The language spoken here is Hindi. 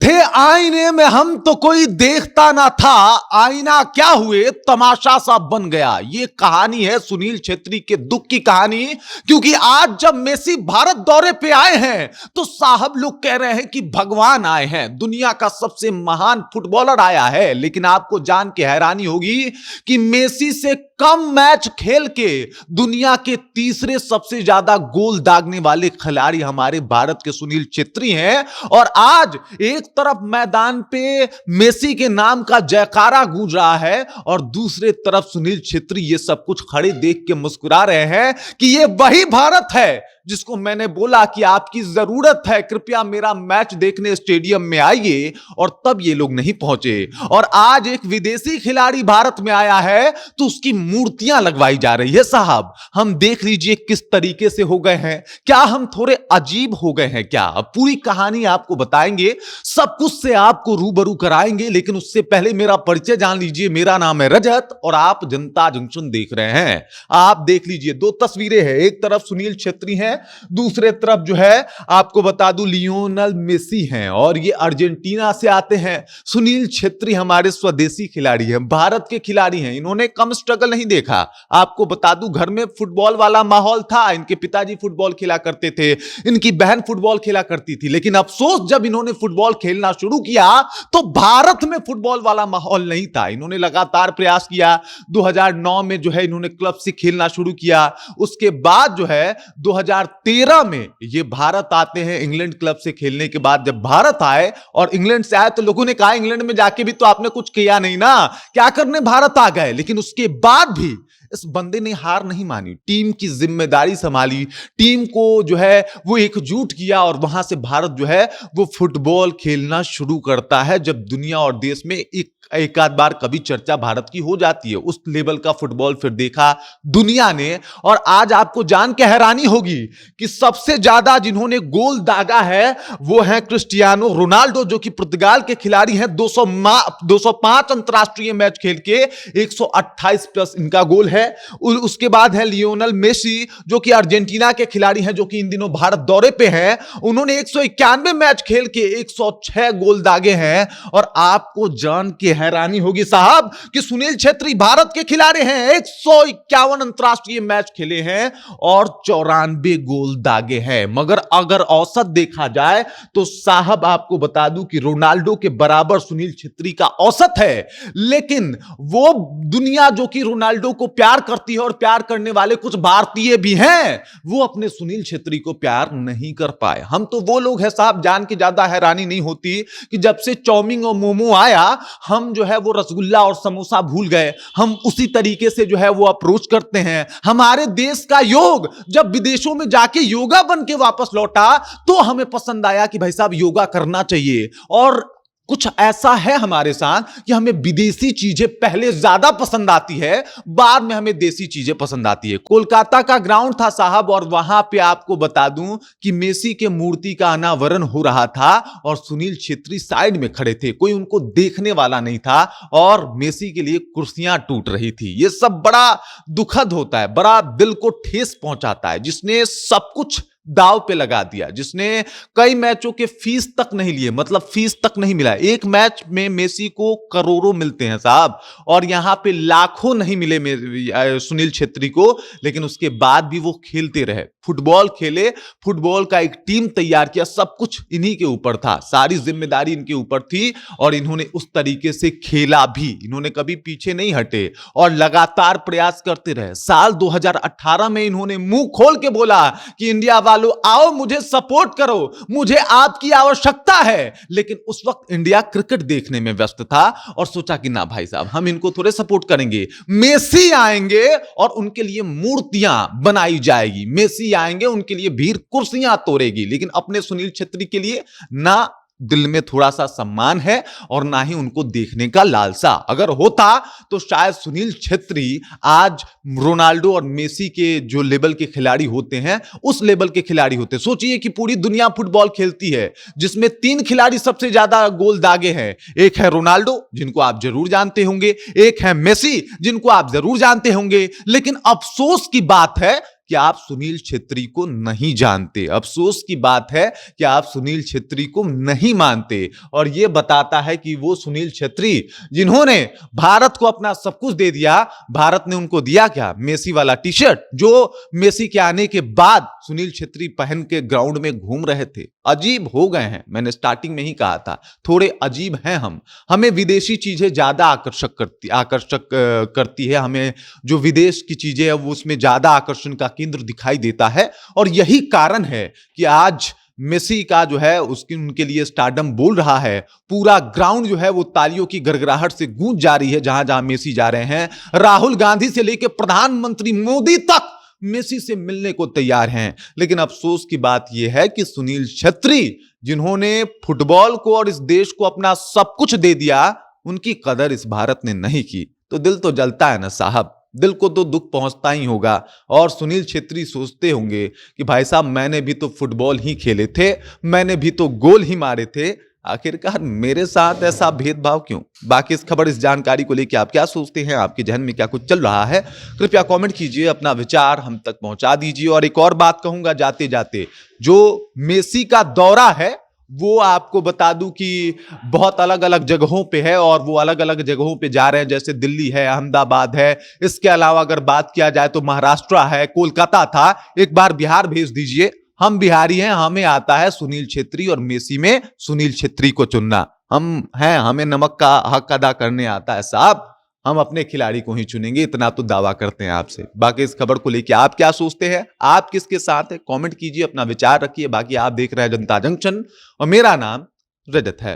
थे आईने में हम तो कोई देखता ना था, आईना क्या हुए तमाशा सा बन गया। ये कहानी है सुनील छेत्री के दुख की कहानी। क्योंकि आज जब मेसी भारत दौरे पे आए हैं तो साहब लोग कह रहे हैं कि भगवान आए हैं, दुनिया का सबसे महान फुटबॉलर आया है। लेकिन आपको जान के हैरानी होगी कि मेसी से कम मैच खेल के दुनिया के तीसरे सबसे ज्यादा गोल दागने वाले खिलाड़ी हमारे भारत के सुनील छेत्री हैं। और आज एक तरफ मैदान पे मेसी के नाम का जयकारा गूंज रहा है और दूसरे तरफ सुनील छेत्री ये सब कुछ खड़े देख के मुस्कुरा रहे हैं कि ये वही भारत है जिसको मैंने बोला कि आपकी जरूरत है, कृपया मेरा मैच देखने स्टेडियम में आइए। और तब ये लोग नहीं पहुंचे। और आज एक विदेशी खिलाड़ी भारत में आया है तो उसकी मूर्तियां लगवाई जा रही है। साहब हम देख लीजिए किस तरीके से हो गए हैं। क्या हम थोड़े अजीब हो गए हैं क्या? पूरी कहानी आपको बताएंगे, सब कुछ से आपको रूबरू कराएंगे। लेकिन उससे पहले मेरा परिचय जान लीजिए। मेरा नाम है रजत और आप जनता जंक्शन देख रहे हैं। आप देख लीजिए दो तस्वीरें हैं, एक तरफ सुनील छेत्री हैं, दूसरे तरफ जो है आपको बता दूं लियोनेल मेसी हैं। और ये अर्जेंटीना से आते हैं। सुनील छेत्री हमारे स्वदेशी खिलाड़ी हैं, भारत के खिलाड़ी हैं। इन्होंने कम स्ट्रगल नहीं देखा। आपको बता दूं घर में फुटबॉल वाला माहौल था। इनके पिताजी फुटबॉल खेला करते थे, इनकी बहन फुटबॉल खेला करती थी। लेकिन अफसोस जब इन्होंने फुटबॉल खेलना शुरू किया तो भारत में फुटबॉल वाला माहौल नहीं था। इन्होंने लगातार प्रयास किया। 2009 में जो है इन्होंने क्लब से खेलना शुरू किया। उसके बाद जो है 2013 में ये भारत आते हैं इंग्लैंड क्लब से खेलने के बाद। जब भारत आए और इंग्लैंड से आए तो लोगों ने कहा इंग्लैंड में जाके भी तो आपने कुछ किया नहीं ना, क्या करने भारत आ गए। लेकिन उसके बाद भी इस बंदे ने हार नहीं मानी, टीम की जिम्मेदारी संभाली, टीम को जो है वो एकजुट किया और वहां से भारत जो है वो फुटबॉल खेलना शुरू करता है। जब दुनिया और देश में एक आध बार कभी चर्चा भारत की हो जाती है, उस लेवल का फुटबॉल फिर देखा दुनिया ने। और आज आपको जान के हैरानी होगी कि सबसे ज्यादा जिन्होंने गोल दागा है वो है क्रिस्टियानो रोनाल्डो, जो कि पुर्तगाल के खिलाड़ी हैं। 205 अंतरराष्ट्रीय मैच खेल के 128 प्लस इनका गोल है। उसके बाद है लियोनेल मेसी, जो कि अर्जेंटीना के खिलाड़ी हैं, जो कि इन दिनों भारत दौरे पे हैं। उन्होंने 191 मैच खेल के 106 गोल दागे हैं। और आपको जान के हैरानी होगी साहब कि सुनील छेत्री भारत के खिलाड़ी हैं, 151 अंतरराष्ट्रीय मैच खेले हैं और 94 गोल दागे हैं। मगर अगर औसत देखा जाए तो साहब आपको बता दूं कि रोनाल्डो के बराबर सुनील छेत्री का औसत है। लेकिन वो दुनिया जो कि रोनाल्डो को प्यार करती है और प्यार करने वाले कुछ भारतीय भी हैं, वो अपने सुनील छेत्री को प्यार नहीं कर पाए। हम तो वो लोग हैं साहब, जान के ज्यादा हैरानी नहीं होती कि जब से चाउमीन और मोमो आया हम जो है वो रसगुल्ला और समोसा भूल गए। हम उसी तरीके से जो है वो अप्रोच करते हैं। हमारे देश का योग जब विदेशों में जाके योगा बन के वापस लौटा तो हमें पसंद आया कि भाई साहब योगा करना चाहिए। और कुछ ऐसा है हमारे साथ कि हमें विदेशी चीजें पहले ज्यादा पसंद आती है, बाद में हमें देसी चीजें पसंद आती है। कोलकाता का ग्राउंड था साहब और वहां पे आपको बता दूं कि मेसी के मूर्ति का अनावरण हो रहा था और सुनील छेत्री साइड में खड़े थे, कोई उनको देखने वाला नहीं था और मेसी के लिए कुर्सियां टूट रही थी। ये सब बड़ा दुखद होता है, बड़ा दिल को ठेस पहुंचाता है। जिसने सब कुछ दाव पे लगा दिया, जिसने कई मैचों के फीस तक नहीं लिए, मतलब फीस तक नहीं मिला। एक मैच में मेसी को करोड़ों मिलते हैं साहब और यहां पे लाखों नहीं मिले सुनील छेत्री को। लेकिन उसके बाद भी वो खेलते रहे, फुटबॉल खेले, फुटबॉल का एक टीम तैयार किया। सब कुछ इन्हीं के ऊपर था, सारी जिम्मेदारी इनके ऊपर थी और इन्होंने उस तरीके से खेला भी। इन्होंने कभी पीछे नहीं हटे और लगातार प्रयास करते रहे। साल 2018 में इन्होंने मुंह खोल के बोला कि इंडिया वालों आओ मुझे सपोर्ट करो, मुझे आपकी आवश्यकता है। लेकिन उस वक्त इंडिया क्रिकेट देखने में व्यस्त था और सोचा कि ना भाई साहब हम इनको थोड़े सपोर्ट करेंगे। मेसी आएंगे और उनके लिए मूर्तियां बनाई जाएगी, मेसी आएंगे उनके लिए भीड़ कुर्सियां तोड़ेगी। लेकिन अपने सुनील छेत्री के लिए ना दिल में थोड़ा सा सम्मान है और ना ही उनको देखने का लालसा। अगर होता तो शायद सुनील छेत्री आज रोनाल्डो और मेसी के जो लेवल के खिलाड़ी होते हैं उस लेवल के खिलाड़ी होते। सोचिए कि पूरी दुनिया फुटबॉल खेलती है जिसमें 3 खिलाड़ी सबसे ज्यादा गोल दागे हैं। एक है रोनाल्डो जिनको आप जरूर जानते होंगे, एक है मेसी जिनको आप जरूर जानते होंगे। लेकिन अफसोस की बात है कि आप सुनील छेत्री को नहीं जानते। अफसोस की बात है कि आप सुनील छेत्री को नहीं मानते, और यह बताता है कि वो सुनील छेत्री जिन्होंने भारत को अपना सब कुछ दे दिया, भारत ने उनको दिया क्या? मेसी वाला टी शर्ट, जो मेसी के आने के बाद सुनील छेत्री पहन के ग्राउंड में घूम रहे थे। अजीब हो गए हैं, मैंने स्टार्टिंग में ही कहा था, थोड़े अजीब हैं हम। हमें विदेशी चीजें ज्यादा आकर्षक करती है, हमें जो विदेश की चीजें है वो उसमें ज्यादा आकर्षण का केंद्र दिखाई देता है, और यही कारण है कि आज मेसी का जो है उसकी उनके लिए स्टारडम बोल रहा है। पूरा ग्राउंड जो है वो तालियों की गड़गड़ाहट से गूंज जा रही है जहां जहां मेसी जा रहे हैं। राहुल गांधी से लेकर प्रधानमंत्री मोदी तक मेसी से मिलने को तैयार हैं। लेकिन अफसोस की बात यह है कि सुनील छेत्री जिन्होंने फुटबॉल को और इस देश को अपना सब कुछ दे दिया, उनकी कदर इस भारत ने नहीं की। तो दिल तो जलता है ना साहब, दिल को तो दुख पहुंचता ही होगा। और सुनील छेत्री सोचते होंगे कि भाई साहब मैंने भी तो फुटबॉल ही खेले थे, मैंने भी तो गोल ही मारे थे, आखिरकार मेरे साथ ऐसा भेदभाव क्यों? बाकी इस खबर, इस जानकारी को लेकर आप क्या सोचते हैं? आपके जहन में क्या कुछ चल रहा है? कृपया कमेंट कीजिए, अपना विचार हम तक पहुंचा दीजिए। और एक और बात कहूंगा जाते जाते, जो मेसी का दौरा है वो आपको बता दूं कि बहुत अलग अलग जगहों पे है, और वो अलग अलग जगहों पे जा रहे हैं, जैसे दिल्ली है, अहमदाबाद है। इसके अलावा अगर बात किया जाए तो महाराष्ट्र है, कोलकाता था। एक बार बिहार भेज दीजिए, हम बिहारी हैं, हमें आता है सुनील छेत्री और मेसी में सुनील छेत्री को चुनना। हम हैं, हमें नमक का हक अदा करने आता है साहब, हम अपने खिलाड़ी को ही चुनेंगे, इतना तो दावा करते हैं आपसे। बाकी इस खबर को लेकर आप क्या सोचते हैं? आप किसके साथ हैं? कमेंट कीजिए, अपना विचार रखिए। बाकी आप देख रहे हैं जनता जंक्शन और मेरा नाम रजत है।